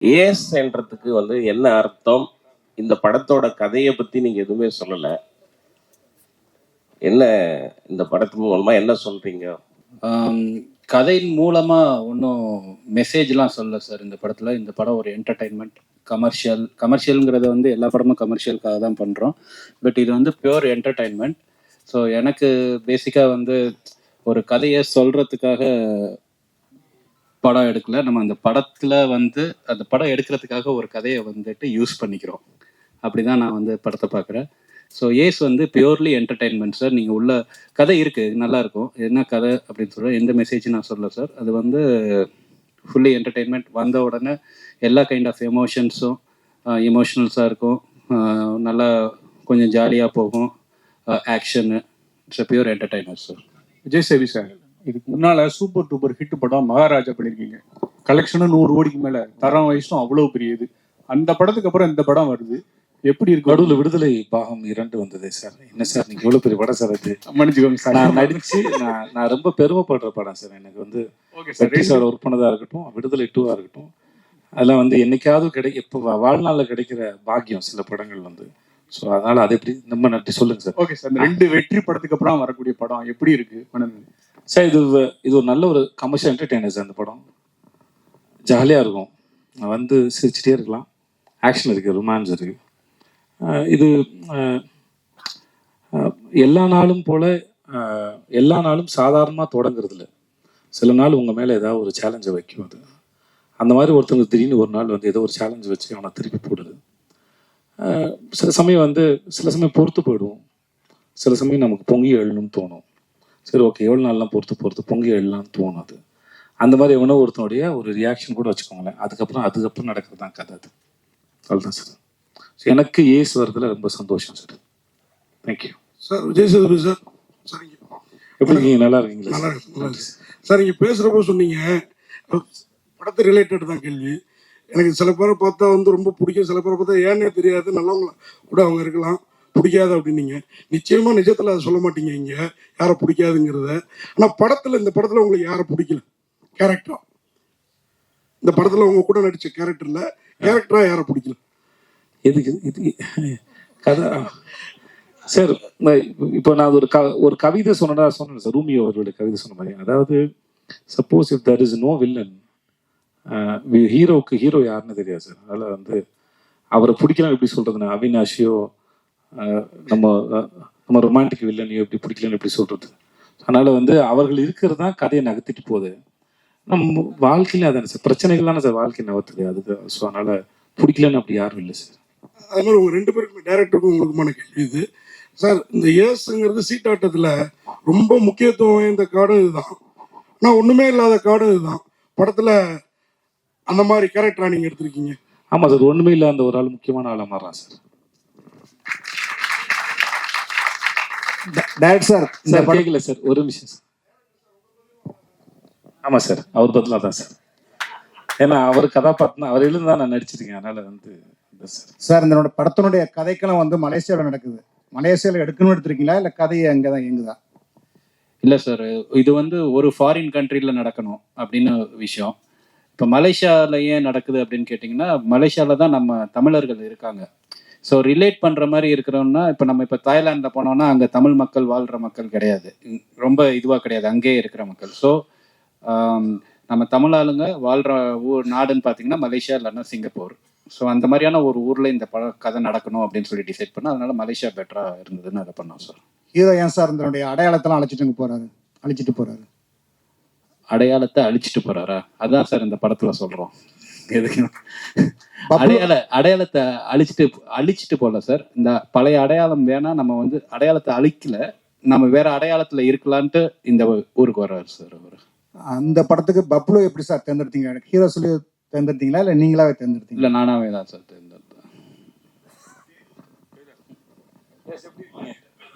ஏஸ்ன்றதுக்கு என்ன அர்த்தம்? இந்த படத்தோட கதையை பத்தி நீங்க எதுவுமே சொல்லல. என்ன இந்த படத்து மூலமா என்ன சொல்றீங்க? கதையின் மூலமா ஒன்றும் மெசேஜ்லாம் சொல்லல சார் இந்த படத்தில். இந்த படம் ஒரு என்டர்டைன்மெண்ட், கமர்ஷியலுங்கிறத எல்லா படமும் கமர்ஷியலுக்காக தான் பண்ணுறோம். பட் இது பியூர் என்டர்டைன்மெண்ட். ஸோ எனக்கு பேசிக்காக ஒரு கதையை சொல்கிறதுக்காக படம் எடுக்கல. நம்ம அந்த படத்தில் அந்த படம் எடுக்கிறதுக்காக ஒரு கதையை யூஸ் பண்ணிக்கிறோம். அப்படி தான் நான் படத்தை பார்க்குறேன். So as purely entertainment sir. நீங்கள் உள்ள கதை இருக்குது, நல்லாயிருக்கும். என்ன கதை அப்படின்னு சொல்ல எந்த மெசேஜ் நான் சொல்லலை சார். அது ஃபுல்லி என்டர்டைன்மெண்ட். வந்த உடனே எல்லா கைண்ட் ஆஃப் எமோஷன்ஸும் எமோஷ்னல்ஸாக இருக்கும். நல்லா கொஞ்சம் ஜாலியாக போகும். Action. It's a pure entertainer sir. Vijay சேவி சார், இதுக்கு முன்னால் சூப்பர் டூப்பர் ஹிட் படம் மகாராஜா பண்ணியிருக்கீங்க. கலெக்ஷனும் 100 கோடிக்கு மேலே, தரம் வயசும் அவ்வளோ பெரிய இது. அந்த படத்துக்கு அப்புறம் இந்த படம் வருது, எப்படி இருக்கு? நடுவில் விடுதலை பாகம் 2 வந்தது சார். என்ன சார் நீங்கள் இவ்வளோ பெரிய படம் சார் அது? மன்னிச்சுக்கோங்க சார். நான் நடிச்சு நான் ரொம்ப பெருமைப்படுற படம் சார். எனக்கு வெற்றி சார் ஒர்க் பண்ணதாக இருக்கட்டும், விடுதலை 2ஆக இருக்கட்டும், அதெல்லாம் என்னைக்காவது இப்போ வாழ்நாளில் கிடைக்கிற பாக்கியம் சில படங்கள் ஸோ அதனால அது எப்படி ரொம்ப நன்றி சொல்லுங்க சார். ஓகே சார், இந்த 2 வெற்றி படத்துக்கு அப்புறம் வரக்கூடிய படம் எப்படி இருக்கு சார்? இது ஒரு நல்ல ஒரு கமர்ஷியல் என்டர்டெய்னர் சார். இந்த படம் ஜாலியாக இருக்கும், சிரிச்சுட்டே இருக்கலாம். ஆக்ஷன் இருக்குது, ரொமான்ஸ் இருக்குது. இது எல்லா நாளும் போல் எல்லா நாளும் சாதாரணமாக தொடங்குறதில்ல. சில நாள் உங்கள் மேலே ஏதாவது ஒரு சேலஞ்சை வைக்கும். அது அந்த மாதிரி ஒருத்தவங்க திடீர்னு ஒரு நாள் ஏதோ ஒரு சேலஞ்சை வச்சு அவனை திருப்பி போடுது. சில சமயம் சில சமயம் பொறுத்து போயிடுவோம். சில சமயம் நமக்கு பொங்கி எழணும்னு தோணும். சரி ஓகே, எவ்வளோ நாள்லாம் பொறுத்து பொங்கி எழலாம்னு தோணும். அது அந்த மாதிரி எவனோ ஒருத்தனுடைய ஒரு ரியாக்ஷன் கூட வச்சுக்கோங்களேன். அதுக்கப்புறம் நடக்கிறது தான் கதை. அது அவ்வளோதான் சார். எனக்கு ஏஸ் வரதுல ரொம்ப சந்தோஷம் sir. Thank you sir. Vijay Sethupathi sir, சரிங்க, எப்படி இருக்கீங்க? நல்லா இருக்கீங்களா? நல்லா இருக்கு சார். நீங்கள் பேசுகிறப்போ சொன்னீங்க படத்தை ரிலேட்டட் தான் கேள்வி. எனக்கு சில பேரை பார்த்தா ரொம்ப பிடிக்கும், சில பேரை பார்த்தா ஏன்னே தெரியாது, நல்லவங்கள கூட அவங்க இருக்கலாம், பிடிக்காது அப்படின்னீங்க. நிச்சயமாக நிஜத்தில் அதை சொல்ல மாட்டீங்க இங்கே யாரை பிடிக்காதுங்கிறத. ஆனால் இந்த படத்தில் உங்களுக்கு யாரை பிடிக்கல கேரக்டரா? இந்த படத்தில் உங்க கூட நடித்த கேரக்டரா யாரை பிடிக்கல? எதுக்கு இது கதை சார்? இப்போ நான் ஒரு கவிதை சொன்னேன் சார். ரூமியோ அவர்களுடைய கவிதை சொன்ன மாதிரி, அதாவது suppose if there is no villain, ஹீரோவுக்கு ஹீரோ யாருன்னு தெரியாது சார். அதனால் அவரை பிடிக்கலாம் எப்படி சொல்கிறதுனா, அவினாஷியோ நம்ம ரொமான்டிக் வில்லனையோ எப்படி பிடிக்கலன்னு எப்படி சொல்கிறது? அதனால் அவர்கள் இருக்கிறது தான் கதையை நகர்த்திட்டு போகுது. நம்ம வாழ்க்கையில அதானே சார், பிரச்சனைகள்லாம் சார் வாழ்க்கை நகர்த்துது. அதுக்கு ஸோ அதனால் பிடிக்கலன்னு அப்படி யாரும் இல்லை சார். அது மாதிரி உங்கள் 2 பேருக்குமே டைரக்டருக்கும் உங்களுக்குமான கேள்வி இது சார். இந்த ஏசுங்கிறது சீட்டாட்டத்தில் ரொம்ப முக்கியத்துவம் வாய்ந்த காடும் இதுதான், ஆனால் ஒன்றுமே இல்லாத காடும் இதுதான். படத்தில் அந்த மாதிரி கேரக்டரா நீங்க எடுத்திருக்கீங்க? ஆமா சார், ஒண்ணுமே இல்ல அந்த ஒரு ஆள் முக்கியமான ஆளா மாறான் சார். டைரக்டர் சார் கேட்கல சார், ஒரு நிமிஷம் சார். ஆமா சார், அவர் பதிலாக தான் சார். ஏன்னா அவர் கதாபாத்திரம் அவர் எழுந்து தான் நான் நடிச்சிருக்கேன். அதனால சார் இந்த படத்தினுடைய கதைக்கெல்லாம் மலேசியாவில் நடக்குது. மலேசியாவில் எடுக்கணும்னு எடுத்திருக்கீங்களா இல்லை கதையை அங்கதான் எங்குதான்? இல்லை சார், இது ஒரு ஃபாரின் கண்ட்ரியில் நடக்கணும் அப்படின்னு விஷயம். இப்போ மலேசியாவில் ஏன் நடக்குது அப்படின்னு கேட்டிங்கன்னா, மலேசியாவில் தான் நம்ம தமிழர்கள் இருக்காங்க. ஸோ ரிலேட் பண்ணுற மாதிரி இருக்கிறோம்னா, இப்போ தாய்லாண்டில் போனோம்னா அங்கே தமிழ் மக்கள் வாழ்கிற மக்கள் கிடையாது, ரொம்ப இதுவாக கிடையாது, அங்கேயே இருக்கிற மக்கள். ஸோ நம்ம தமிழ் ஆளுங்க வாழ்கிற நாடுன்னு பார்த்தீங்கன்னா மலேசியா இல்லைன்னா சிங்கப்பூர். ஸோ அந்த மாதிரியான ஒரு ஊரில் இந்த கதை நடக்கணும் அப்படின்னு சொல்லி டிசைட் பண்ணோம். அதனால மலேசியா பெட்டராக இருந்ததுன்னு அதை பண்ணோம் சார். ஹீரோ ஏன் சார் இதனுடைய அடையாளத்தெல்லாம் அழிச்சிட்டு போறாரு? அடையாளத்தை அழிச்சிட்டு போறாரா? அதான் சார் இந்த படத்துல சொல்றோம். எதுக்கு அடையாளத்தை அழிச்சிட்டு போகல சார். இந்த பழைய அடையாளம் வேணா, நம்ம அடையாளத்தை அழிக்கல, நம்ம வேற அடையாளத்துல இருக்கலான்ட்டு இந்த ஊருக்கு வர்றாரு சார் அவரு. அந்த படத்துக்கு பப்ளு எப்படி சார் தேர்ந்தெடுத்தீங்க? ஹீரோ சொல்லி தேர்ந்தெடுத்தீங்களா இல்ல நீங்களாவே தேர்ந்தெடுத்தீங்க? இல்ல நானாவே தான் சார் தேர்ந்தெடுத்தேன்.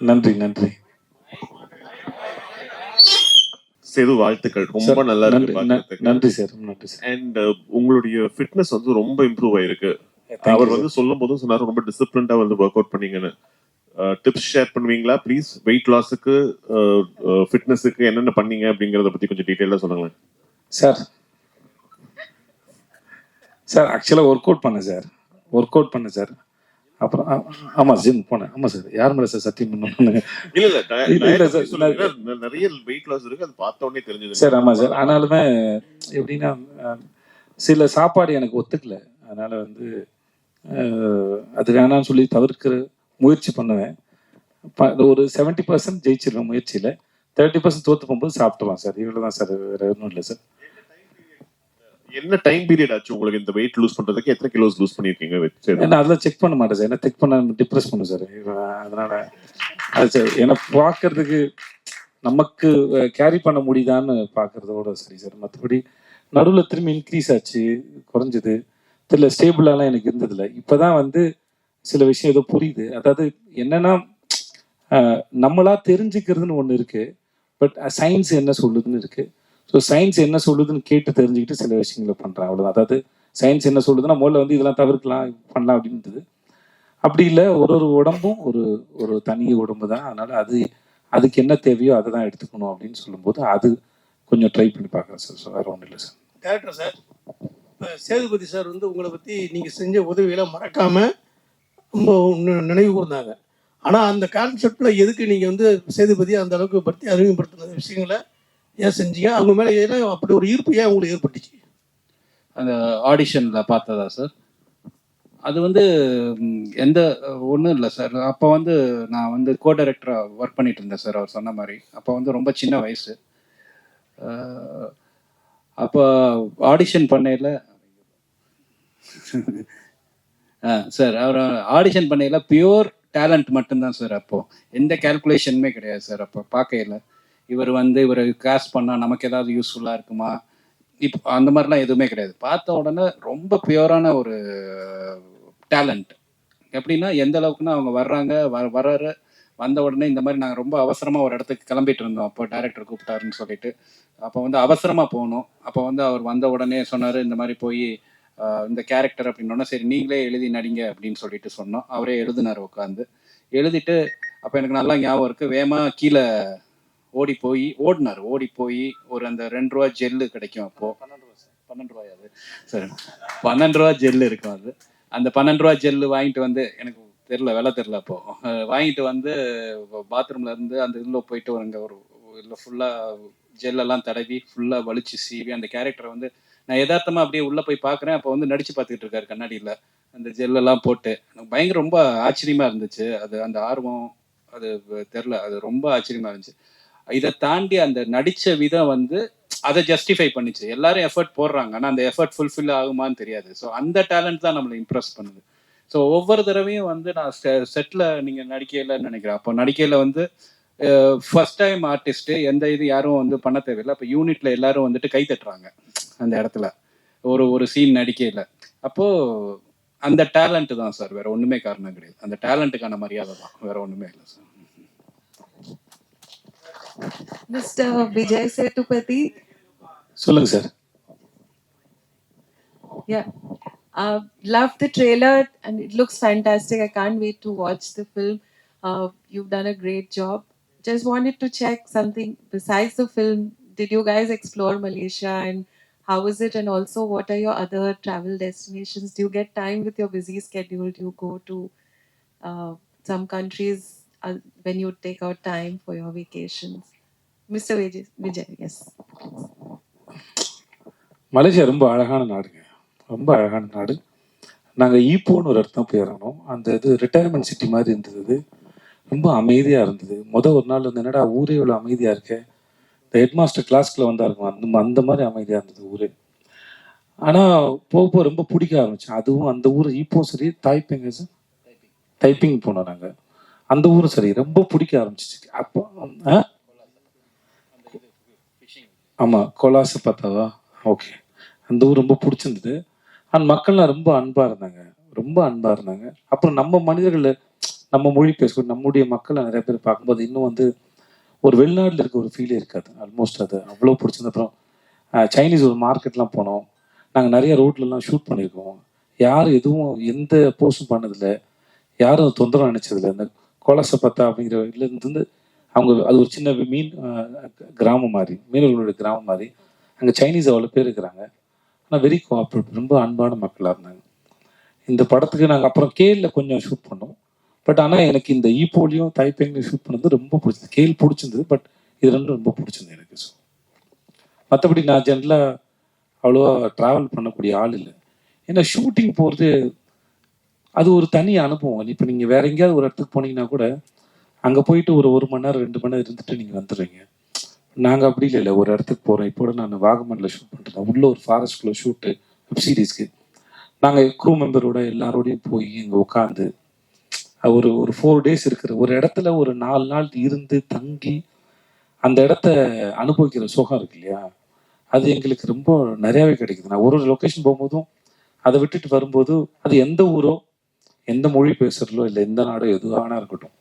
நன்றி. சேது, வாழ்த்துக்கள். ரொம்ப நல்லா இருக்கு. நன்றி சார். அண்ட் உங்களுடைய ஃபிட்னஸ் ரொம்ப இம்ப்ரூவ் ஆயிருக்கு. அவர் சொல்லும் போதும் சொன்னாரு ரொம்ப டிசிப்ளின்டா ஒர்க் அவுட் பண்ணீங்கன்னு. டிப்ஸ் ஷேர் பண்ணுவீங்களா ப்ளீஸ்? வெயிட் லாஸுக்கு, ஃபிட்னஸுக்கு என்னென்ன பண்ணீங்க அப்படிங்கறத பத்தி கொஞ்சம் டீடைலா சொல்லுங்களேன் சார் ஆக்சுவலாக ஒர்க் அவுட் பண்ணேன் சார். அப்புறம் ஆமாம் ஜிம் போனேன். ஆமாம் சார், யார் மேலே சார் சத்தியம் பண்ணணும்? இல்லை சார், நிறைய வெயிட் லாஸ் இருக்கு, அது பார்த்த உடனே தெரிஞ்சது சார். ஆமாம் சார், ஆனாலுமே எப்படின்னா சில சாப்பாடு எனக்கு ஒத்துக்கல. அதனால வந்து அது வேணான்னு சொல்லி தவிர்க்கிற முயற்சி பண்ணுவேன். ஒரு 70% ஜெயிச்சிருவேன் முயற்சியில், 30% தோற்று போகும்போது சாப்பிட்டுலாம் சார். இவ்வளோ தான் சார், வேறு ஒன்றும் இல்லை சார். என்ன டைம் பீரியட் ஆச்சு உங்களுக்கு இந்த வெயிட் லூஸ் பண்றதுக்கு? எத்தனை கிலோஸ் லூஸ் பண்ணிருக்கீங்க? ஏன்னா அதெல்லாம் செக் பண்ண மாட்டேன் சார். என்ன செக் பண்ண டிப்ரெஸ் பண்ணும் சார். அதனால அது சார், ஏன்னா பார்க்கறதுக்கு நமக்கு கேரி பண்ண முடியுதான்னு பார்க்கறதோட சரி சார். மற்றபடி நடுவில் திரும்பி இன்க்ரீஸ் ஆச்சு, குறைஞ்சது தெரியல, ஸ்டேபிளாலாம் எனக்கு இருந்ததில்லை. இப்போதான் வந்து சில விஷயம் ஏதோ புரியுது. அதாவது என்னன்னா நம்மளா தெரிஞ்சுக்கிறதுன்னு ஒன்று இருக்கு, பட் சயின்ஸ் என்ன சொல்லுதுன்னு இருக்கு. ஸோ சயின்ஸ் என்ன சொல்லுதுன்னு கேட்டு தெரிஞ்சுக்கிட்டு சில விஷயங்களை பண்ணுறேன், அவ்வளோதான். அதாவது சயின்ஸ் என்ன சொல்லுதுன்னா முதல்ல வந்து இதெல்லாம் தவிர்க்கலாம், பண்ணலாம் அப்படின்றது. அப்படி இல்லை, ஒரு உடம்பும் ஒரு தனி உடம்பு தான். அதனால அதுக்கு என்ன தேவையோ அதை தான் எடுத்துக்கணும் அப்படின்னு சொல்லும்போது அது கொஞ்சம் ட்ரை பண்ணி பார்க்குறேன் சார். ஸோ வேறு ஒன்றும் இல்லை sir. Director sir, Sethupathi sir வந்து உங்களை பற்றி நீங்கள் செஞ்ச உதவிகளை மறக்காமல் நினைவு கூர்ந்தாங்க. ஆனால் அந்த கான்செப்டில் எதுக்கு நீங்கள் வந்து சேதுபதி அந்த அளவுக்கு பற்றி அறிமுகப்படுத்தின விஷயங்களை ஏன் செஞ்சீங்க? அவங்க மேலே ஏன்னா அப்படி ஒரு ஈர்ப்பு ஏன் உங்களுக்கு ஏற்பட்டுச்சு? அந்த ஆடிஷனில் பார்த்ததா சார்? அது வந்து எந்த ஒன்றும் இல்லை சார். அப்போ வந்து நான் வந்து கோ டைரக்டராக ஒர்க் பண்ணிட்டு இருந்தேன் சார். அவர் சொன்ன மாதிரி அப்போ வந்து ரொம்ப சின்ன வயசு. அப்போ ஆடிஷன் பண்ணையில் சார், அவர் ஆடிஷன் பண்ணையில் பியூர் டேலண்ட் மட்டும்தான் சார். அப்போது எந்த கேல்குலேஷனுமே கிடையாது சார். அப்போ பார்க்கையில் இவர் காஸ்ட் பண்ணால் நமக்கு ஏதாவது யூஸ்ஃபுல்லாக இருக்குமா, இப்போ அந்த மாதிரிலாம் எதுவுமே கிடையாது. பார்த்த உடனே ரொம்ப பியூரான ஒரு டேலண்ட். எப்படின்னா எந்த அளவுக்குன்னா அவங்க வர்றாரு, வந்த உடனே இந்த மாதிரி நாங்கள் ரொம்ப அவசரமாக ஒரு இடத்துக்கு கிளம்பிட்டு இருந்தோம். அப்போ டைரக்டர் கூப்பிட்டாருன்னு சொல்லிட்டு அப்போ வந்து அவசரமாக போகணும். அப்போ வந்து அவர் வந்த உடனே சொன்னார், இந்த மாதிரி போய் இந்த கேரக்டர் அப்படின்னோன்னா சரி நீங்களே எழுதி நடிங்க அப்படின்னு சொல்லிட்டு சொன்னோம். அவரே எழுதினார், உட்காந்து எழுதிட்டு. அப்போ எனக்கு நல்லா ஞாபகம் இருக்குது, வேகமாக கீழே ஓடி போய் ஒரு அந்த 2 ரூபா ஜெல்லு கிடைக்கும். அப்போது 12 ரூபாய் அது சரி 12 ரூபா ஜெல்லு இருக்கும். அந்த 12 ரூபா ஜெல்லு வாங்கிட்டு வந்து, எனக்கு விலை தெரில, அப்போது வாங்கிட்டு வந்து பாத்ரூமில் இருந்து அந்த இதில் போயிட்டு ஒரு இதில் ஃபுல்லாக ஜெல்லெல்லாம் தடவி ஃபுல்லாக வலிச்சு சீவி அந்த கேரக்டரை வந்து நான் யதார்த்தமாக அப்படியே உள்ளே போய் பார்க்குறேன். அப்போ வந்து நடிச்சு பார்த்துக்கிட்டு இருக்காரு கண்ணாடியில், அந்த ஜெல்லெல்லாம் போட்டு. எனக்கு பயங்கர ரொம்ப ஆச்சரியமாக இருந்துச்சு. அந்த ஆர்வம் அது தெரில, அது ரொம்ப ஆச்சரியமாக இருந்துச்சு. இதை தாண்டி அந்த நடித்த விதம் வந்து அதை ஜஸ்டிஃபை பண்ணிச்சு. எல்லாரும் எஃபர்ட் போடுறாங்க, ஆனால் அந்த எஃபர்ட் ஃபுல்ஃபில் ஆகுமான்னு தெரியாது. ஸோ அந்த டேலண்ட் தான் நம்மளை இம்ப்ரெஸ் பண்ணுது. ஸோ ஒவ்வொரு தடவையும் வந்து நான் செட்டில் நீங்கள் நடிக்கையில் நினைக்கிறேன். அப்போ நடிக்கையில் வந்து ஃபர்ஸ்ட் டைம் ஆர்டிஸ்ட்டு எந்த யாரும் வந்து பண்ண தேவையில்லை. அப்போ யூனிட்டில் எல்லாரும் வந்துட்டு கை தட்டுறாங்க அந்த இடத்துல ஒரு சீன் நடிக்கையில். அப்போது அந்த டேலண்ட்டு தான் சார், வேறு ஒன்றுமே காரணம் கிடையாது. அந்த டேலண்ட்டுக்கான மரியாதை தான், வேறு ஒன்றுமே இல்லை சார். Mr. Vijay Sethupathi. சொல்லுங்க sir. Yeah. Love the trailer and it looks fantastic. I can't wait to watch the film. You've done a great job. Just wanted to check something besides the film. Did you guys explore Malaysia and how is it? And also, what are your other travel destinations? Do you get time with your busy schedule? Do you go to some countries when you take out time for your vacations? Mr. Vijay, yes. Malaysia ரொம்ப அழகான நாடுங்க, ரொம்ப அழகான நாடு. நாங்கள் ஈப்போன்னு ஒரு இடத்துல போய் இறங்கணும். அந்த இது ரிட்டையர்மெண்ட் சிட்டி மாதிரி இருந்தது, ரொம்ப அமைதியாக இருந்தது. ஒரு நாள் வந்து என்னடா ஊரே இவ்வளோ அமைதியாக இருக்கு, இந்த ஹெட் மாஸ்டர் கிளாஸ்க்குள்ள வந்தா இருக்கும் அந்த மாதிரி அமைதியாக இருந்தது ஊரே. ஆனால் போக ரொம்ப பிடிக்க ஆரம்பிச்சு. அதுவும் அந்த ஊர் ஈப்போ சரி, டைப்பிங் போனோம் நாங்கள். அந்த ஊரும் சரி ரொம்ப பிடிக்க ஆரம்பிச்சிச்சு. அப்போ ஆமாம், கொலாசு பார்த்தாவா, ஓகே, அந்த ஊர் ரொம்ப பிடிச்சிருந்தது. அண்ட் மக்கள்லாம் ரொம்ப அன்பாக இருந்தாங்க. அப்புறம் நம்ம மனிதர்கள், நம்ம மொழி பேசக்கூடிய நம்முடைய மக்களை நிறைய பேர் பார்க்கும்போது இன்னும் வந்து ஒரு வெளிநாட்டில் இருக்க ஒரு ஃபீலே இருக்காது. ஆல்மோஸ்ட் அது அவ்வளோ பிடிச்சிருந்த. அப்புறம் சைனீஸ் ஒரு மார்க்கெட்லாம் போனோம். நாங்கள் நிறைய ரோட்லலாம் ஷூட் பண்ணியிருக்கோம். யாரும் எதுவும் எந்த போஸ்டும் பண்ணதில்லை, யாரும் தொந்தரவு நினைச்சதில்லை. இந்த கோலாசை பத்தா அப்படிங்கிற இதுலேருந்து அவங்க அது ஒரு சின்ன மீனவர்களுடைய கிராமம் மாதிரி. அங்கே சைனீஸ் அவ்வளோ பேர் இருக்கிறாங்க. ஆனால் வெரி கோஆப்ரேட்டிவ், ரொம்ப அன்பான மக்களாக இருந்தாங்க. இந்த படத்துக்கு நாங்கள் அப்புறம் கேலில் கொஞ்சம் ஷூட் பண்ணோம். பட் ஆனால் எனக்கு இந்த ஈப்போலையும் தைப்பேங்கையும் ஷூட் பண்ணது ரொம்ப பிடிச்சது. கேல் பிடிச்சிருந்தது, பட் இது ரெண்டும் ரொம்ப பிடிச்சிருந்தது எனக்கு. ஸோ மற்றபடி நான் ஜென்ரலாக அவ்வளோவா ட்ராவல் பண்ணக்கூடிய ஆள் இல்லை. ஏன்னா ஷூட்டிங் போகிறது அது ஒரு தனி அனுபவம். இப்போ நீங்கள் வேற எங்கேயாவது ஒரு இடத்துக்கு போனீங்கன்னா கூட அங்கே போயிட்டு ஒரு மணி நேரம் 2 மணி நேரம் இருந்துட்டு நீங்கள் வந்துடுறீங்க. நாங்கள் அப்படி இல்லை. ஒரு இடத்துக்கு போகிறோம். இப்போ நான் வாகமனில் ஷூட் பண்ணுறேன். உள்ள ஒரு ஃபாரஸ்ட்குள்ளே ஷூட்டு வெப் சீரிஸ்க்கு. நாங்கள் க்ரூ மெம்பரோட எல்லாரோடையும் போய் இங்கே உட்காந்து ஒரு 4 டேஸ் இருக்கிற ஒரு இடத்துல ஒரு 4 நாள் இருந்து தங்கி அந்த இடத்த அனுபவிக்கிற சுகம் இருக்கு இல்லையா, அது எங்களுக்கு ரொம்ப நிறையாவே கிடைக்குது. நான் ஒரு லொக்கேஷன் போகும்போதும் அதை விட்டுட்டு வரும்போது அது எந்த ஊரோ எந்த மொழி பேசுகிறதோ இல்லை எந்த நாடோ எதுவானா இருக்கட்டும்,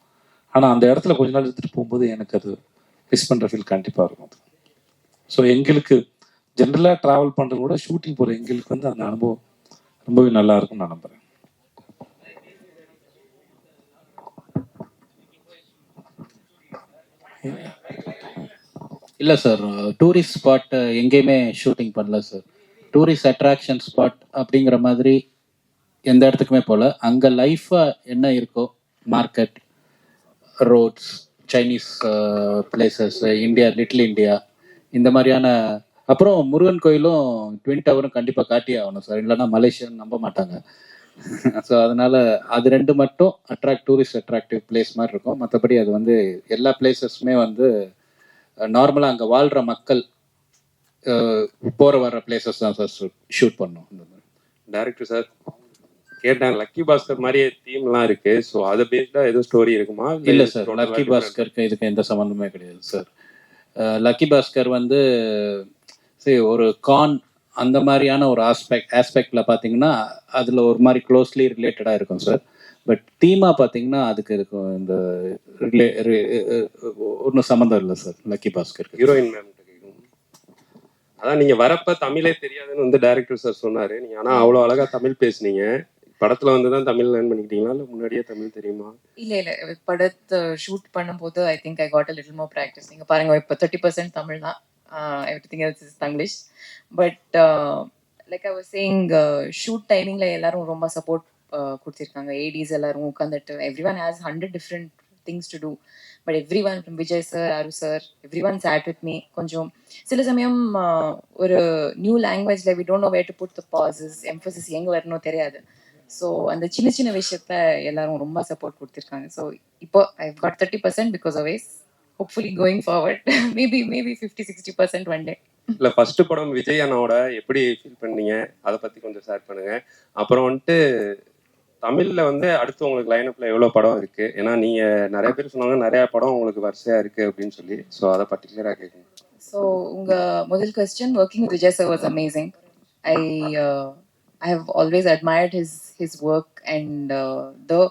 ஆனால் அந்த இடத்துல கொஞ்ச நாள் எடுத்துகிட்டு போகும்போது எனக்கு அது மிஸ் பண்ணுற ஃபீல் கண்டிப்பாக இருக்கும். அது ஸோ எங்களுக்கு ஜென்ரலாக ட்ராவல் பண்ணுறது கூட ஷூட்டிங் போகிற எங்களுக்கு வந்து அந்த அனுபவம் ரொம்பவே நல்லா இருக்கும்னு நான் நம்புகிறேன். இல்லை சார், டூரிஸ்ட் ஸ்பாட் எங்கேயுமே ஷூட்டிங் பண்ணல சார். டூரிஸ்ட் அட்ராக்ஷன் ஸ்பாட் அப்படிங்கிற மாதிரி எந்த இடத்துக்குமே போகல. அங்கே லைஃபாக என்ன இருக்கோ, market, roads, Chinese places, India, little India, இந்த மாதிரியான. அப்புறம் முருகன் கோயிலும் ட்வின் டவரும் கண்டிப்பாக காட்டியே ஆகணும் சார், இல்லைன்னா மலேசியன் நம்ப மாட்டாங்க. ஸோ அதனால அது 2 மட்டும் டூரிஸ்ட் அட்ராக்டிவ் பிளேஸ் மாதிரி இருக்கும். மற்றபடி அது வந்து எல்லா பிளேசஸுமே வந்து நார்மலாக அங்கே வாழ்கிற மக்கள் போகிற வர்ற பிளேசஸ் தான் சார் ஷூட் பண்ணோம். இந்த மாதிரி டைரக்டர் சார் கேட்டேன், லக்கி பாஸ்கர் மாதிரியே தீம்லாம் இருக்கு. ஸோ அதை பேஸ்டாக எதுவும் ஸ்டோரி இருக்குமா? இல்லை சார், லக்கி பாஸ்கருக்கு இதுக்கு எந்த சம்மந்தமே கிடையாது சார். லக்கி பாஸ்கர் வந்து சரி ஒரு கான் அந்த மாதிரியான ஒரு ஆஸ்பெக்டில் பார்த்தீங்கன்னா அதில் ஒரு மாதிரி க்ளோஸ்லி ரிலேட்டடாக இருக்கும் சார். பட் தீமாக பார்த்தீங்கன்னா அதுக்கு இருக்கும் இந்த ஒன்றும் சம்மந்தம் இல்லை சார் லக்கி பாஸ்கருக்கு. ஹீரோயின் மேம் கேட்கணும். அதான் நீங்கள் வரப்ப தமிழே தெரியாதுன்னு வந்து டைரக்டர் சார் சொன்னார். நீங்கள் ஆனால் அவ்வளோ அழகாக தமிழ் பேசுனீங்க. படத்தில் வந்து தான் தமிழ் லேர்ன் பண்ணிக்கிட்டீங்களா இல்லை முன்னாடியே தமிழ் தெரியுமா? இல்லை படத்தை ஷூட் பண்ணும்போது I think I got a little more practice. நீங்கள் பாருங்கள், இப்போ 30% தமிழ் தான், everything else is Tanglish. But like I was saying, shoot டைமிங்கில் எல்லாரும் ரொம்ப சப்போர்ட் கொடுத்துருக்காங்க. ஏடிஸ் எல்லாரும் உட்காந்துட்டு every one has 100 different things to do. But every one from Vijay sir, அரு sir, every one chat with me. கொஞ்சம் சில சமயம் ஒரு நியூ லாங்குவேஜில் we don't know where to put the bosses, Mphasis எங்கே வரணும் தெரியாது. ஸோ அந்த சின்ன சின்ன விஷயத்த எல்லாரும் ரொம்ப சப்போர்ட் கொடுத்துருக்காங்க. ஸோ இப்போ I got 30% because of wise. Hopefully going forward maybe 50-60% one day. இல்லை ஃபர்ஸ்ட் படம் விஜய் அண்ணாவோட எப்படி ஃபீல் பண்ணீங்க, அதை பற்றி கொஞ்சம் ஷேர் பண்ணுங்கள். அப்புறம் வந்துட்டு தமிழில் வந்து அடுத்து உங்களுக்கு லைனப்பில் எவ்வளோ படம் இருக்குது? ஏன்னா நீங்கள் நிறைய பேர் சொன்னாங்க நிறையா படம் உங்களுக்கு வரிசையாக இருக்குது அப்படின்னு சொல்லி. ஸோ அதை பர்டிகுலராக கேட்குங்க. ஸோ உங்கள் முதல் question, working with Vijay sir was amazing. I have always admired his work and the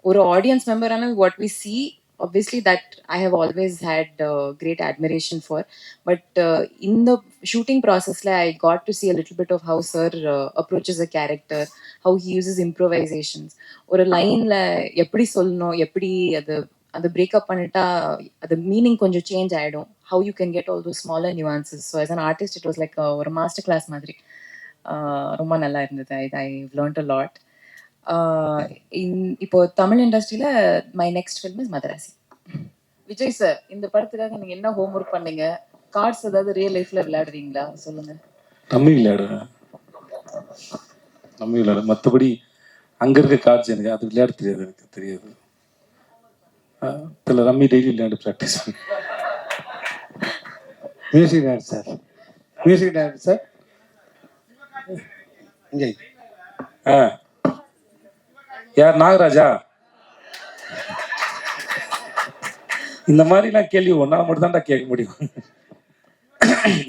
ஒரு audience member and what we see, obviously that I have always had great admiration for. But in the shooting process I got to see a little bit of how sir approaches a character, how he uses improvisations. ஒரு லைன்ல எப்படி சொல்லணும், எப்படி அது breakup பண்ணிட்டா அது meaning கொஞ்சம் change ஆகிடும். How you can get all those smaller nuances. So as an artist it was like ஒரு மாஸ்டர் கிளாஸ் மாதிரி. ரொம்ப நல்லா இருந்தது. ஐ லேர்ன்ட் அ லாட். இப்போ தமிழ் இண்டஸ்ட்ரியில் my next film is Madrasi. Vijay sir, இந்த படத்துக்காக நீங்கள் என்ன ஹோம் ஒர்க் பண்ணீங்க? கார்ட்ஸ் ஏதாவது ரியல் லைஃப்பில் விளையாடுறீங்களா? சொல்லுங்கள். ரம்மி விளையாடுவேன். மற்றபடி அங்கே இருக்க கார்ட்ஸ் எனக்கு அது விளையாட தெரியாது. எனக்கு தெரியாது. இதில் ரம்மி டெய்லி விளையாண்டு ப்ராக்டிஸ் பண்ணி. மியூசிக் டைரக்டர் சார் யார்? நாகராஜா? இந்த மாதிரிலாம் கேள்வி ஒன்னால மட்டும் தான்டா கேட்க முடியும்.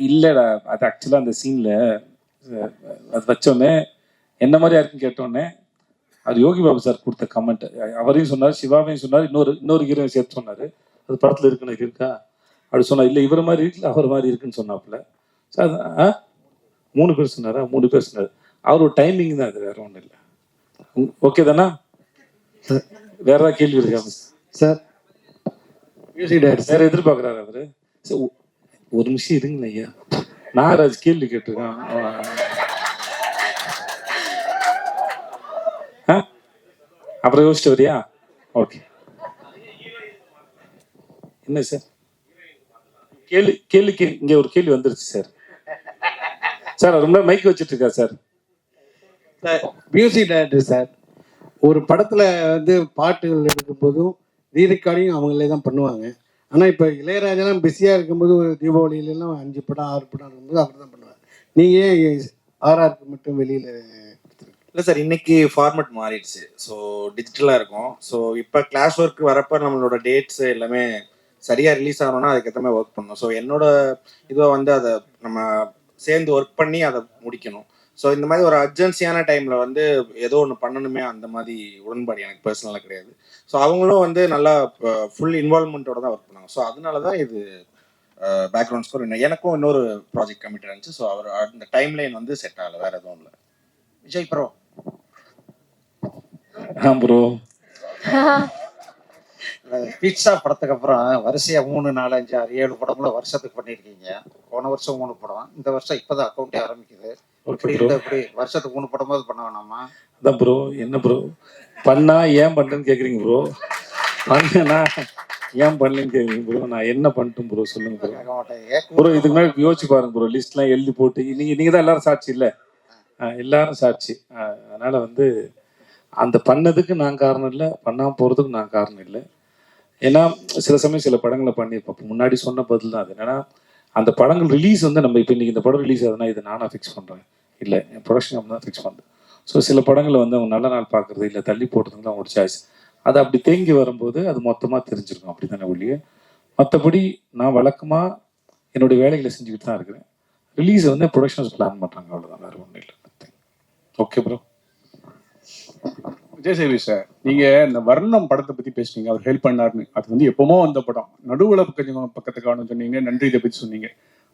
இல்லடா, அது ஆக்சுவலா அந்த சீன்ல அது வச்சோடனே என்ன மாதிரியா இருக்குன்னு கேட்டோடனே அது யோகி பாபு சார் கொடுத்த கமெண்ட். அவரையும் சொன்னார், சிவாவையும் சொன்னார், இன்னொரு ஹீரோயும் சேர்த்து சொன்னாரு. அது படத்துல இருக்குன்னு இருக்கா அப்படி சொன்னா. இல்லை இவர் மாதிரி இருக்குல்ல அவர் மாதிரி இருக்குன்னு சொன்னாப்புல. சார் 3 பேர் சொன்னாரா? 3 பேர் சொன்னார். அவர் ஒரு டைமிங் தான், அது வேற ஒன்றும் இல்லை. ஓகே தானா? வேற ஏதாவது கேள்வி இருக்கா சார்? மியூசிக் டைரக்டர் வேற எதிர்பார்க்குறாரு அவரு. ஒரு நிமிஷம் இருங்களேன் ஐயா. நாகராஜ் கேள்வி கேட்டிருக்கான். அப்புறம் யோசிச்சு வரியா? ஓகே. என்ன சார் கேள்வி இங்க ஒரு கேள்வி வந்துருச்சு சார். சார் ரொம்ப மைக் வச்சுட்டு இருக்கா சார். மியூசிக் டைரக்டர் சார், ஒரு படத்துல வந்து பாட்டுகள் எடுக்கும் போதும் ரீரெக்கார்டிங் அவங்களே தான் பண்ணுவாங்க. ஆனா இப்ப இளையராஜெல்லாம் பிஸியா இருக்கும்போது ஒரு தீபாவளியிலாம் 5 படம் 6 படம் இருக்கும்போது அவர் தான் பண்ணுவாங்க. நீங்க ஆர்ஆருக்கு மட்டும் வெளியில? இல்லை சார், இன்னைக்கு ஃபார்மேட் மாறிடுச்சு. ஸோ டிஜிட்டலாக இருக்கும். ஸோ இப்போ கிளாஸ் ஒர்க் வரப்போ நம்மளோட டேட்ஸ் எல்லாமே சரியாக ரிலீஸ் ஆகணும்னா அதுக்கேற்ற மாதிரி ஒர்க் பண்ணணும். ஸோ என்னோட இதை வந்து அதை நம்ம சேர்ந்து ஒர்க் பண்ணி அதை முடிக்கணும். ஸோ இந்த மாதிரி ஒரு அர்ஜென்சியான டைமில் வந்து ஏதோ ஒன்று பண்ணணுமே, அந்த மாதிரி உடன்பாடு எனக்கு பர்சனலாக கிடையாது. ஸோ அவங்களும் வந்து நல்லா ஃபுல் இன்வால்மெண்ட்டோட தான் ஒர்க் பண்ணாங்க. ஸோ அதனால தான் இது பேக்ரவுண்ட் ஸ்கோர். எனக்கும் இன்னொரு ப்ராஜெக்ட் கமிட்டட் இருந்துச்சு. ஸோ அவர் அந்த டைம் லைன் வந்து செட் ஆகலை, வேறு எதுவும் இல்லை. விஜய் ப்ரோ. ப்ரோ பீட்சா படத்துக்கு அப்புறம் வரிசையா 3, 4, 5, 6, 7 படங்களும் வருஷத்துக்கு பண்ணியிருக்கீங்க. போன வருஷம் 3 படம், இந்த வருஷம் இப்பதான் அக்கௌண்டே ஆரம்பிக்குது. இப்படி வருஷத்துக்கு 3 படமாவது பண்ண வேணாமா? அதான் ப்ரோ. என்ன ப்ரோ பண்ணா ஏன் பண்றேன்னு கேக்குறீங்க ப்ரோ? பண்ணா ஏன் பண்ணலன்னு கேக்குறீங்க ப்ரோ? நான் என்ன பண்ணிட்டேன் ப்ரோ சொல்லுங்க ப்ரோ. ப்ரோ இதுக்கு மேலே யோசிச்சு பாருங்க ப்ரோ. லிஸ்ட்லாம் எழுதி போட்டு நீங்க தான் எல்லாரும் சாட்சி இல்லை, எல்லாரும் சாட்சி. அதனால வந்து அந்த பண்ணதுக்கு நான் காரணம் இல்லை, பண்ணாமல் போகிறதுக்கு நான் காரணம் இல்லை. ஏன்னா சில சமயம் சில படங்களை பண்ணியிருப்போம். முன்னாடி சொன்ன பதில் தான் அது. என்னன்னா அந்த படங்கள் ரிலீஸ் வந்து நம்ம இப்போ இன்னைக்கு இந்த படம் ரிலீஸ் ஆகுதுன்னா இதை நானாக ஃபிக்ஸ் பண்ணுறேன் இல்லை, என் ப்ரொடக்ஷன் கம்பெனி தான் ஃபிக்ஸ் பண்ணுறேன். ஸோ சில படங்களை வந்து அவங்க நல்ல நாள் பார்க்குறது இல்லை தள்ளி போடுறதுக்கு தான் அவங்களோட சாய்ஸ். அது அப்படி தேங்கி வரும்போது அது மொத்தமாக தெரிஞ்சிருக்கும். அப்படி தானே ஒழிய மற்றபடி நான் வழக்கமாக என்னுடைய வேலைகளை செஞ்சுக்கிட்டு தான் இருக்கிறேன். ரிலீஸை வந்து ப்ரொடக்ஷன்ஸ் பிளான் பண்ணுறாங்க, அவ்வளோதான், வேறு ஒன்றும் இல்லை. Okay bro. விஜய் சேவி சார், நீங்க இந்த வர்ணம் படத்தை பத்தி பேசுனீங்க, அவர் ஹெல்ப் பண்ணாருன்னு. அது வந்து எப்பவுமோ அந்த படம் நடுவுல பக்கத்துக்கு காணும் சொன்னீங்க, நன்றி இதை பத்தி சொன்னீங்க.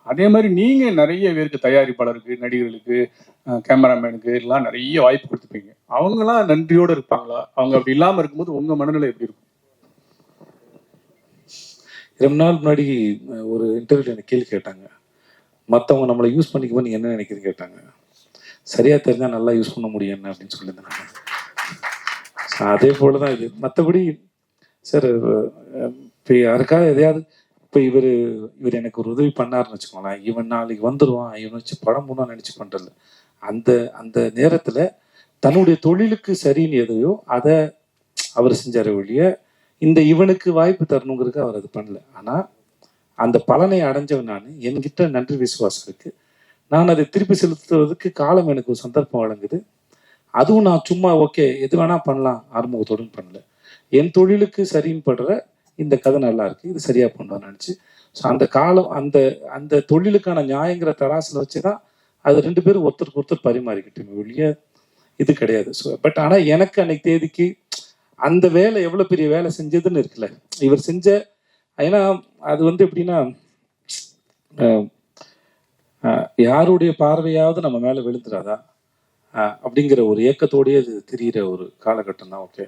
அதே மாதிரி நீங்க நிறைய பேருக்கு, தயாரிப்பாளருக்கு, நடிகர்களுக்கு, கேமராமேனுக்கு எல்லாம் நிறைய வாய்ப்பு கொடுத்துப்பீங்க. அவங்கலாம் நன்றியோட இருப்பாங்களா? அவங்க அப்படி இல்லாம இருக்கும்போது உங்க மனநிலை எப்படி இருக்கும்? ரொம்ப நாள் முன்னாடி ஒரு இன்டர்வியூல எனக்கு கேள்வி கேட்டாங்க, மற்றவங்க நம்மளை யூஸ் பண்ணிக்கும்போது நீங்க என்ன நினைக்கிறீங்க கேட்டாங்க. சரியா தெரிஞ்சா நல்லா யூஸ் பண்ண முடியும் என்ன அப்படின்னு சொல்லியிருந்தாங்க. அதே போலதான் இது. மற்றபடி சார் இப்போ யாருக்காவது எதையாவது இப்போ இவர் எனக்கு ஒரு உதவி பண்ணாருன்னு வச்சுக்கோங்களேன், இவன் நாளைக்கு வந்துடுவான், இவன் வச்சு படம் போனா நினைச்சு பண்றதில்ல. அந்த நேரத்துல தன்னுடைய தொழிலுக்கு சரின்னு எதையோ அதை அவர் செஞ்சார ஒழிய இந்த இவனுக்கு வாய்ப்பு தரணுங்கிறதுக்கு அவர் அது பண்ணல. ஆனா அந்த பலனை அடைஞ்சவன் நான், என்கிட்ட நன்றி விசுவாசம் இருக்கு. நான் அதை திருப்பி செலுத்துவதற்கு காலம் எனக்கு ஒரு சந்தர்ப்பம் வழங்குது. அதுவும் நான் சும்மா ஓகே எது வேணா பண்ணலாம் ஆறுமுகத்தோடுன்னு பண்ணல. என் தொழிலுக்கு சரின்னு படுற இந்த கதை நல்லா இருக்கு, இது சரியா பண்ணுவான்னு நினைச்சு. ஸோ அந்த காலம் அந்த தொழிலுக்கான நியாயங்கிற தராசில் வச்சுதான் அது 2 பேரும் ஒருத்தருக்கு ஒருத்தர் பரிமாறிக்கிட்டு ஒழிய இது கிடையாது. ஸோ பட் ஆனா எனக்கு அன்னைக்கு தேதிக்கு அந்த வேலை எவ்வளவு பெரிய வேலை செஞ்சதுன்னு இருக்குல்ல இவர் செஞ்ச. ஏன்னா அது வந்து எப்படின்னா யாருடைய பார்வையாவது நம்ம மேல விழுந்துடாதா அப்படிங்கிற ஒரு ஏக்கத்தோடயே அது தெரிகிற ஒரு காலகட்டம் தான். ஓகே,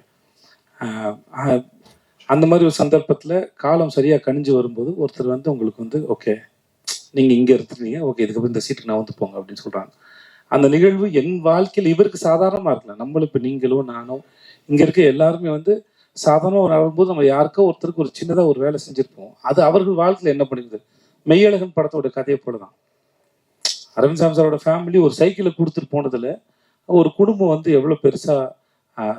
அந்த மாதிரி ஒரு சந்தர்ப்பத்தில் காலம் சரியாக கணிஞ்சு வரும்போது ஒருத்தர் வந்து உங்களுக்கு வந்து ஓகே நீங்கள் இங்கே இருந்துருக்கீங்க, ஓகே இதுக்கப்புறம் இந்த சீட்டுக்கு நான் வந்து போங்க அப்படின்னு சொல்கிறாங்க. அந்த நிகழ்வு என் வாழ்க்கையில் இவருக்கு சாதாரணமாக இருக்கலாம். நம்மளும் இப்போ நீங்களோ நானோ இங்கே இருக்க எல்லாருமே வந்து சாதாரணமாக வரும்போது நம்ம யாருக்கோ ஒருத்தருக்கு ஒரு சின்னதாக ஒரு வேலை செஞ்சுருப்போம். அது அவர்கள் வாழ்க்கையில் என்ன பண்ணிருது. மெய்யழகன் படத்தோட கதையை போல தான். அரவிந்த் சாம்சாரோட ஃபேமிலி ஒரு சைக்கிளை கொடுத்துட்டு போனதுல ஒரு குடும்பம் வந்து எவ்வளோ பெருசா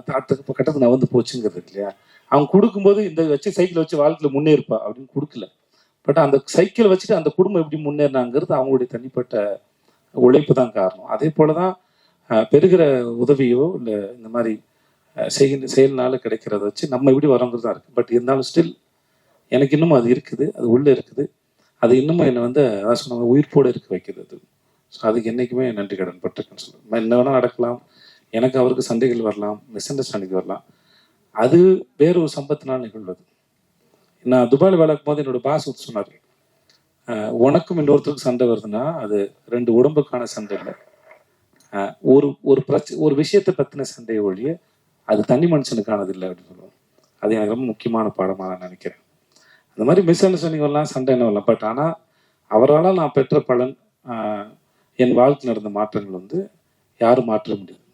கட்டத்துக்கு நான் வந்து போச்சுங்கிறது இல்லையா. அவங்க கொடுக்கும்போது இந்த வச்சு சைக்கிளை வச்சு வாழ்க்கையில முன்னேறுப்பா அப்படின்னு கொடுக்கல. பட் அந்த சைக்கிளை வச்சுட்டு அந்த குடும்பம் எப்படி முன்னேறினாங்கிறது அவங்களுடைய தனிப்பட்ட உழைப்பு தான் காரணம். அதே போலதான் பெறுகிற உதவியோ இல்லை இந்த மாதிரி செயல்னால கிடைக்கிறத வச்சு நம்ம எப்படி வரோங்கிறது தான் இருக்கு. பட் இருந்தாலும் ஸ்டில் எனக்கு இன்னமும் அது இருக்குது, அது உள்ள இருக்குது. அது இன்னமும் என்னை வந்து அதான் சொன்னாங்க உயிர்ப்போடு இருக்க வைக்கிறது. ஸோ அதுக்கு என்றைக்குமே நன்றி கடன் பட்டிருக்குன்னு சொல்லுவேன். என்ன வேணால் நடக்கலாம், எனக்கு அவருக்கு சண்டைகள் வரலாம், மிஸ் அண்டர்ஸ்டாண்டிங் வரலாம், அது வேற ஒரு சம்பத்தினால் நிகழ்வது. நான் துபாயில் வேலை போது என்னோட பாஸ் சொன்னார், உனக்கும் இன்னொருத்தருக்கு சண்டை வருதுன்னா அது 2 உடம்புக்கான சண்டை இல்லை, ஒரு விஷயத்தை பற்றின சண்டையை ஒழிய அது தனி மனுஷனுக்கானது இல்லை அப்படின்னு சொல்லுவாங்க. அது எனக்கு ரொம்ப முக்கியமான பாடமாக நான் நினைக்கிறேன். அந்த மாதிரி மிஸ் அண்டர்ஸ்டாண்டிங் வரலாம், சண்டை என்ன வரலாம். பட் ஆனால் அவரால் நான் பெற்ற பலன் என் வாழ்க்கையில் நடந்த மாற்றங்கள் வந்து யாரும் மாற்ற முடியாது.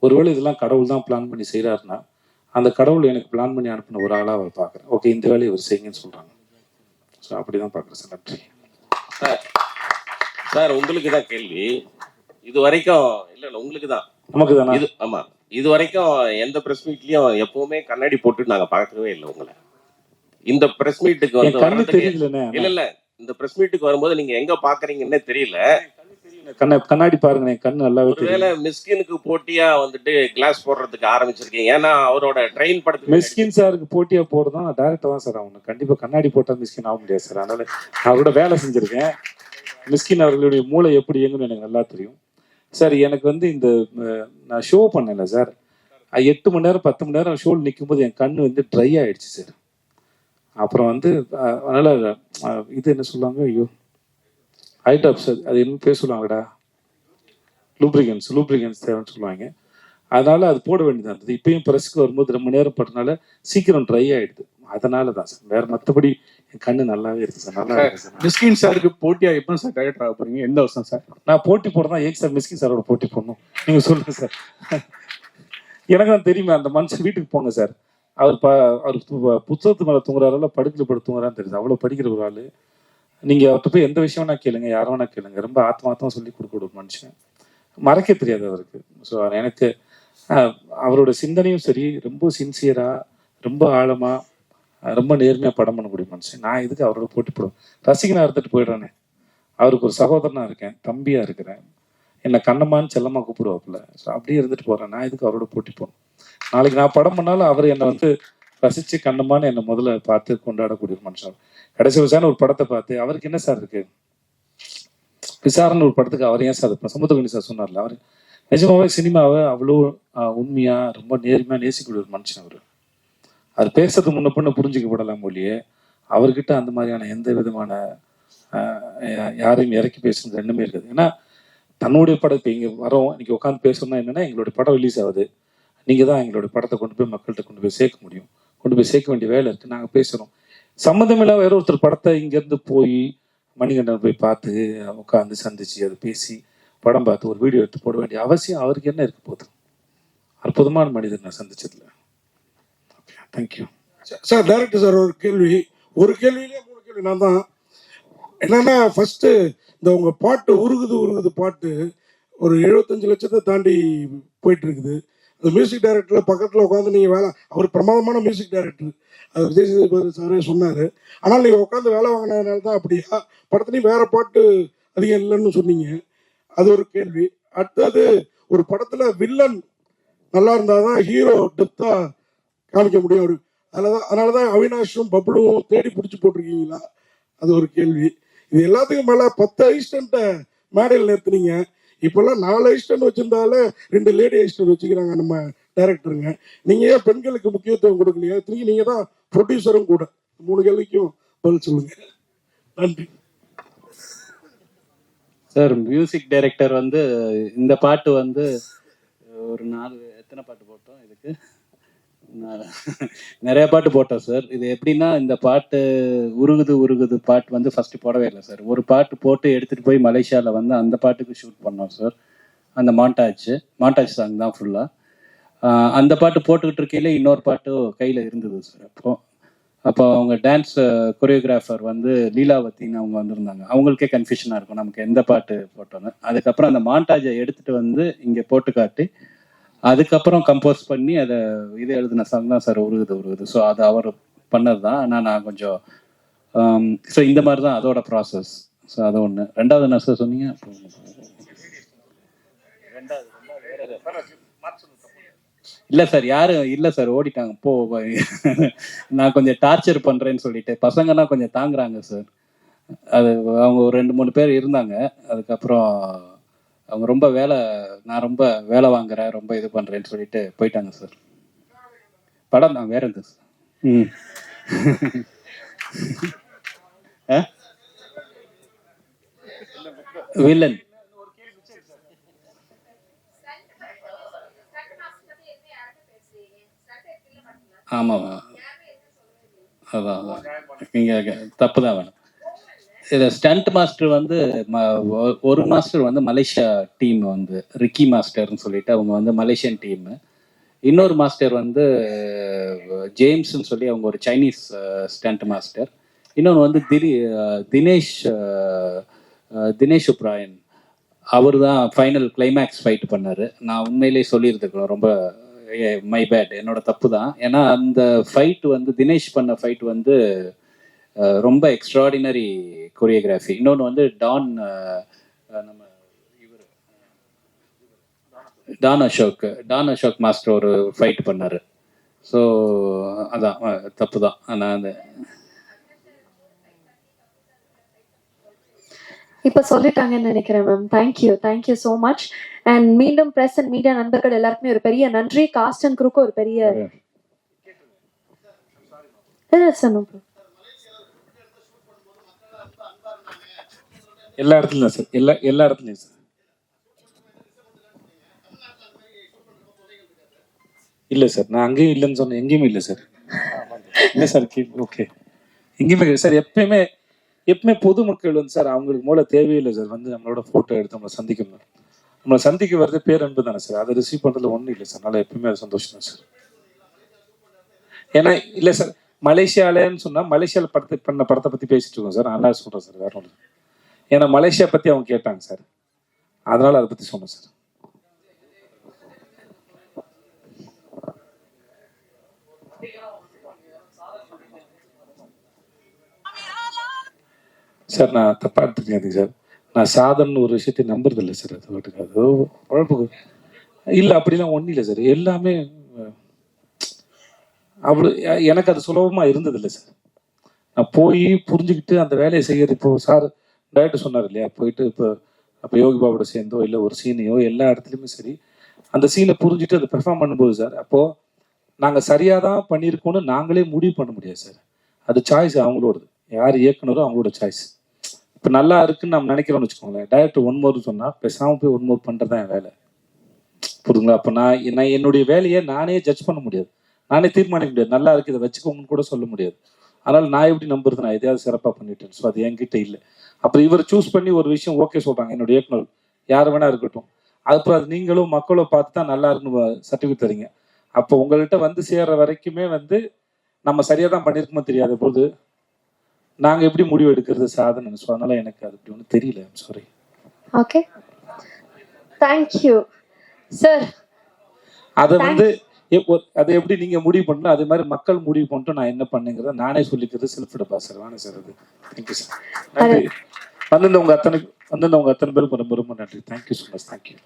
ஒருவேளை இதெல்லாம் கடவுள் தான் பிளான் பண்ணி செய்கிறாருன்னா அந்த கடவுள் எனக்கு பிளான் பண்ணி அனுப்பின ஒரு ஆளாக அவர் பார்க்குறேன். ஓகே, இந்த வேலையை இவர் செய்யுங்கன்னு சொல்கிறாங்க. ஸோ அப்படி தான் பார்க்குறேன் சார். நன்றி சார். உங்களுக்கு தான் கேள்வி. இது வரைக்கும் இல்லை உங்களுக்கு தான், நமக்கு தானே இது? ஆமாம், இது வரைக்கும் எந்த ப்ரெஸ் மீட்லேயும் எப்பவுமே கண்ணாடி போட்டு நாங்கள் பார்க்கவே இல்லை உங்களை. இந்த ப்ரெஸ் மீட்டுக்கு வந்து கண்ணு தெரியலண்ணே. இல்லை இந்த ப்ரெஸ் மீட்டுக்கு வரும்போது நீங்கள் எங்கே பார்க்குறீங்கன்னே தெரியல. கண்ணாடி பாருங்க, என் கண்ணு நல்லாவே ஒருவேளை மிஸ்கினுக்கு போட்டியா வந்துட்டு கிளாஸ் போடுறதுக்கு ஆரம்பிச்சிருக்கீங்க. ஏன்னா அவரோட ட்ரெயின் படத்துக்கு மிஸ்கின் சாருக்கு போட்டியா போடுறதும் டேரக்டர் தான் சார். அவங்க கண்டிப்பா கண்ணாடி போட்டா மிஸ்கின் ஆக முடியாது சார். அதனால அவரோட வேலை செஞ்சிருக்கேன். மிஸ்கின் அவர்களுடைய மூளை எப்படி இயங்குன்னு எனக்கு நல்லா தெரியும் சார். எனக்கு வந்து இந்த நான் ஷோ பண்ணல சார், 8 மணி நேரம் 10 மணி நேரம் ஷோவில் நிற்கும் போது என் கண்ணு வந்து ட்ரை ஆயிடுச்சு சார். அப்புறம் வந்து அதனால இது என்ன சொல்லுவாங்க, ஐயோ ஐடாப்ஸ், அது என்ன பேர் சொல்லுவாங்கடா, லூப்ரிகன்ஸ் தேவைன்னு சொல்லுவாங்க. அதனால அது போட வேண்டியதாக இருந்தது. இப்பயும் ப்ரெஸ்க்கு வரும்போது ரொம்ப நேரம் பட்டனால சீக்கிரம் ட்ரை ஆயிடுது. அதனால தான் சார், வேற மற்றபடி என் கண்ணு நல்லாவே இருக்கு சார். நல்லா இருக்கு சார். மிஸ்கின் சாருக்கு போட்டியா எப்போ சார் டைரக்டர் ஆக போறீங்க? எந்த வருஷம் சார்? நான் போட்டி போடுறதா ஏன் சார் மிஸ்கின் சாரோட போட்டி போடணும்? நீங்க சொல்லுங்க சார். எனக்கு தான் தெரியுமே, அந்த மனுஷன் வீட்டுக்கு போங்க சார். அவர் புத்தகத்து மேலே தூங்குறாருல, படுக்கையில் படுத்து தூங்குறான்னு தெரியுது. அவ்வளோ படிக்கிற ஒரு ஆள். நீங்கள் அவர்கிட்ட போய் எந்த விஷயம் வேணா கேளுங்க, யாரை வேணா கேளுங்க. ரொம்ப ஆத்மார்த்தமாக சொல்லி கொடுக்க ஒரு மனுஷன், மறைக்க தெரியாது அவருக்கு. ஸோ எனக்கு அவரோட சிந்தனையும் சரி, ரொம்ப சின்சியராக, ரொம்ப ஆழமாக, ரொம்ப நேர்மையாக படம் பண்ணக்கூடிய மனுஷன். நான் இதுக்கு அவரோட போட்டி போடுவேன். ரசிகனாக இருந்துட்டு போயிடுறானே, அவருக்கு ஒரு சகோதரனாக இருக்கேன், தம்பியாக இருக்கிறேன், என்னை கண்ணம்மான்னு செல்லமாக கூப்பிடுவாப்புல. ஸோ அப்படியே இருந்துட்டு போகிறேன். நான் இதுக்கு அவரோட போட்டி போகணும். நாளைக்கு நான் படம் பண்ணாலும் அவர் என்னை வந்து ரசித்து கண்ணம்மான்னு என்னை முதல்ல பார்த்து கொண்டாடக்கூடிய ஒரு மனுஷன். கடைசி விசாரணை ஒரு படத்தை பார்த்து அவருக்கு என்ன சார் இருக்கு, விசாரணை ஒரு படத்துக்கு அவர் ஏன் சார் சமுத்திரகனி சார் சொன்னார்ல, அவர் நிஜமாவே சினிமாவை அவ்வளோ உண்மையா ரொம்ப நேர்மையா நேசிக்கூடிய ஒரு மனுஷன். அவர் அது பேசுறது முன்ன பண்ண புரிஞ்சுக்கப்படலாம் மொழியே. அவர்கிட்ட அந்த மாதிரியான எந்த விதமான யாரையும் இறக்கி பேசுறது ரெண்டுமே இருக்காது. ஏன்னா தன்னுடைய படம் இப்போ இங்கே வரோம், இன்னைக்கு உட்காந்து பேசணும்னா என்னன்னா, எங்களுடைய படம் ரிலீஸ் ஆகுது, நீங்கள் தான் எங்களுடைய படத்தை கொண்டு போய் மக்கள்கிட்ட கொண்டு போய் சேர்க்க முடியும். கொண்டு போய் சேர்க்க வேண்டிய வேலை இருக்குது. நாங்கள் பேசுகிறோம். சம்மந்தமில்லாத வேற ஒருத்தர் படத்தை இங்கேருந்து போய் மணிகண்டன் போய் பார்த்து உட்காந்து சந்திச்சு அதை பேசி படம் பார்த்து ஒரு வீடியோ எடுத்து போட வேண்டிய அவசியம் அவருக்கு என்ன இருக்க போகுது? அற்புதமான மனிதர் நான் சந்திச்சதுல. Thank you sir. டைரக்டர் சார், ஒரு கேள்வியிலே 3 கேள்வி நான் தான். என்னன்னா, ஃபர்ஸ்ட் இந்த உங்க பாட்டு உருகுது பாட்டு ஒரு 75 லட்சத்தை தாண்டி போயிட்டு இருக்குது. அந்த மியூசிக் டைரக்டர் பக்கத்தில் உட்காந்து நீங்கள் வேலை, அவர் பிரமாதமான மியூசிக் டைரக்டர், அது விஜய் சேதுபதி சாரே சொன்னார். ஆனால் நீங்கள் உட்காந்து வேலை வாங்கினதுனால தான் அப்படியா? படத்துலையும் வேற பாட்டு அதிகம் இல்லைன்னு சொன்னீங்க. அது ஒரு கேள்வி. அடுத்தது, ஒரு படத்தில் வில்லன் நல்லா இருந்தால் தான் ஹீரோ டெப்த்தாக காமிக்க முடியும். அதனால தான் அவினாஷும் பப்ளும் தேடி பிடிச்சி போட்டிருக்கீங்களா? அது ஒரு கேள்வி. இது எல்லாத்துக்கும் மேலே 10 அசிஸ்டண்ட்டை மேடையில் நிறுத்துனீங்க. இப்போல்லாம் 4 அசிஸ்டன்ட் வச்சிருந்தாலே 2 லேடி அசிஸ்டன்ட் வச்சுக்கிறாங்க நம்ம டைரக்டருங்க. நீங்கள் ஏன் பெண்களுக்கு முக்கியத்துவம் கொடுக்கலையா? திரும்பி நீங்கள் தான் ப்ரொடியூசரும் கூட. 3 கேள்விக்கும் பதில் சொல்லுங்க. நன்றி சார். மியூசிக் டைரக்டர் வந்து இந்த பாட்டு வந்து ஒரு 4 எத்தனை பாட்டு போட்டோம் இதுக்கு? நிறைய பாட்டு போட்டோம் சார். இது எப்படின்னா, இந்த பாட்டு உருகுது பாட்டு வந்து ஃபர்ஸ்ட் போடவே இல்லை சார். ஒரு பாட்டு போட்டு எடுத்துட்டு போய் மலேசியாவில் வந்து அந்த பாட்டுக்கு ஷூட் பண்ணோம் சார். அந்த மாண்டாஜ் சாங் தான் ஃபுல்லாக. அந்த பாட்டு போட்டுக்கிட்டு இருக்கையில இன்னொரு பாட்டு கையில் இருந்தது சார். அப்போ அவங்க டான்ஸ் கொரியோகிராஃபர் வந்து லீலாவத்தின்னு அவங்க வந்திருந்தாங்க. அவங்களுக்கே கன்ஃபியூஷனாக இருக்கும் நமக்கு எந்த பாட்டு போட்டோன்னு. அதுக்கப்புறம் அந்த மாண்டாஜை எடுத்துகிட்டு வந்து இங்கே போட்டு காட்டி அதுக்கப்புறம் கம்போஸ் பண்ணி அதை இது எழுதின சாங் தான் சார் உருகுது. ஸோ அது அவர் பண்ணது தான். ஆனால் நான் கொஞ்சம் ஸோ இந்த மாதிரி தான் அதோட ப்ராசஸ். ஸோ அது ஒன்று. ரெண்டாவது என்ன சார் சொன்னீங்க? இல்லை சார், யாரும் இல்லை சார், ஓடிட்டாங்க. நான் கொஞ்சம் டார்ச்சர் பண்ணுறேன்னு சொல்லிட்டு பசங்கள்லாம் கொஞ்சம் தாங்குறாங்க சார். அது அவங்க ஒரு 2-3 பேர் இருந்தாங்க. அதுக்கப்புறம் அவங்க ரொம்ப நான் ரொம்ப வேலை வாங்குறேன், ரொம்ப இது பண்ணுறேன்னு சொல்லிட்டு போயிட்டாங்க சார். படம் தான் வேற எந்த சார். வில்லன் ஆமாம், அதான் நீங்கள் தப்பு தான் வேணும். இதில் ஸ்டண்ட் மாஸ்டர் வந்து ஒரு மாஸ்டர் வந்து மலேசியா டீம் வந்து ரிக்கி மாஸ்டர்னு சொல்லிட்டு அவங்க வந்து மலேசியன் டீமு. இன்னொரு மாஸ்டர் வந்து ஜேம்ஸ்ன்னு சொல்லி அவங்க ஒரு சைனீஸ் ஸ்டண்ட் மாஸ்டர். இன்னொன்று வந்து தினேஷ் உப்ராயன், அவர் தான் ஃபைனல் கிளைமேக்ஸ் ஃபைட் பண்ணார். நான் உண்மையிலே சொல்லியிருந்துக்கலாம், ரொம்ப மை பேட், என்னோட தப்பு தான். ஏன்னா அந்த ஃபைட் வந்து தினேஷ் பண்ண ஃபைட் வந்து ரொம்ப எக்ஸ்ட்ராடினரி கொரியோகிராஃபி. இன்னொன்று வந்து நம்ம டான் அசோக் மாஸ்டர் ஒரு ஃபைட் பண்ணார். ஸோ அதான் தப்பு தான். ஆனால் அந்த இப்போ சொல்லிட்டாங்கன்னு நினைக்கிறேன் ma'am. Thank you so much. And மீண்டும் பிரஸ் அண்ட் மீடியா நண்பர்கள் எல்லாருக்குமே ஒரு பெரிய நன்றி. காஸ்ட் அண்ட் குரூக்கு ஒரு பெரிய எல்லா இடத்துலையும் சார், எல்லா இடத்துலையும் சார். இல்லை சார், நான் அங்கேயும் இல்லைன்னு சொன்னேன், எங்கேயுமே இல்லை சார். இல்லை சார், ஓகே, எங்கேயுமே இல்லை சார். எப்பவுமே பொதுமக்கள் வந்து சார் அவங்களுக்கு மூல தேவையில்லை சார், வந்து நம்மளோட ஃபோட்டோ எடுத்து நம்மளை சந்திக்க வர்றது பேரன்பு தானே சார். அதை ரிசீவ் பண்ணுறதுல ஒன்றும் இல்லை சார். அதனால் எப்பவுமே அது சந்தோஷம் தான் சார். ஏன்னா இல்லை சார், மலேசியாலன்னு சொன்னால் மலேசியாவில் பண்ண படத்தை பற்றி பேசிட்டு இருக்கோம் சார். அதனால் சொல்கிறேன் சார், வேற ஒன்று. ஏன்னா மலேசியா பற்றி அவங்க கேட்டாங்க சார், அதனால் அதை பற்றி சொன்னேன் சார். சார் நான் தப்பாக எடுத்துக்காதீங்க சார். நான் சாதனை ஒரு விஷயத்தை நம்புறதில்லை சார். அது வாட்டுக்கு அது குழப்புக்கு இல்லை, அப்படிலாம் ஒன்றும் இல்லை சார். எல்லாமே அப்படி எனக்கு அது சுலபமாக இருந்ததில்லை சார். நான் போய் புரிஞ்சுக்கிட்டு அந்த வேலையை செய்யறது. இப்போ சார் டைரக்டர் சொன்னார் இல்லையா, போயிட்டு இப்போ யோகி பாபோட சேர்ந்தோ இல்லை ஒரு சீனையோ எல்லா இடத்துலையுமே சரி, அந்த சீனை புரிஞ்சுட்டு அதை பெர்ஃபார்ம் பண்ணும்போது சார், அப்போது நாங்கள் சரியாக தான் பண்ணியிருக்கோன்னு நாங்களே முடிவு பண்ண முடியாது சார். அது சாய்ஸ் அவங்களோடது, யார் இயக்குனரோ அவங்களோட சாய்ஸ். இப்போ நல்லா இருக்குன்னு நம்ம நினைக்கிறோம்னு வச்சுக்கோங்களேன், டைரக்டர் ஒன் மோர் சொன்னால் பேசாமல் போய் ஒன் மோர் பண்ணுறது தான் என் வேலை. புரியுதுங்களா? அப்போ நான் என்னுடைய வேலையை நானே ஜட்ஜ் பண்ண முடியாது, நானே தீர்மானிக்க முடியாது. நல்லா இருக்கு, இதை வச்சுக்கோங்கன்னு கூட சொல்ல முடியாது. அதனால் நான் எப்படி நம்புறது, நான் எதையாவது சிறப்பாக பண்ணிட்டேன். ஸோ அது என்கிட்ட இல்லை. அப்புறம் இவர் சூஸ் பண்ணி ஒரு விஷயம் ஓகே சொல்கிறாங்க, என்னுடைய இயக்குனர் யார் வேணா இருக்கட்டும், அப்புறம் அது நீங்களும் மக்களும் பார்த்து தான் நல்லா இருக்குன்னு சர்டிஃபிகேட் தரீங்க. அப்போ உங்கள்கிட்ட வந்து சேர்ற வரைக்குமே வந்து நம்ம சரியாக தான் பண்ணியிருக்குமோ தெரியாத போது நாங்கள் எப்படி முடிவு எடுக்கிறது சாதனை. ஸோ அதனால எனக்கு அது அப்படி ஒன்றும் தெரியல. சாரி. Okay, thank you sir. அதை வந்து அதை எப்படி நீங்க முடிவு பண்ணணும், அதே மாதிரி மக்கள் முடிவு பண்ணிட்டு நான் என்ன பண்ணுங்கிறத நானே சொல்லிக்கிறது செல்ஃப் டப்பா சார். வாங்க சார். அது தேங்க்யூ சார். நன்றி. வந்திருந்தவங்க அத்தனை பேருக்கு ரொம்ப ரொம்ப நன்றி. Thank you so much. தேங்க்யூ.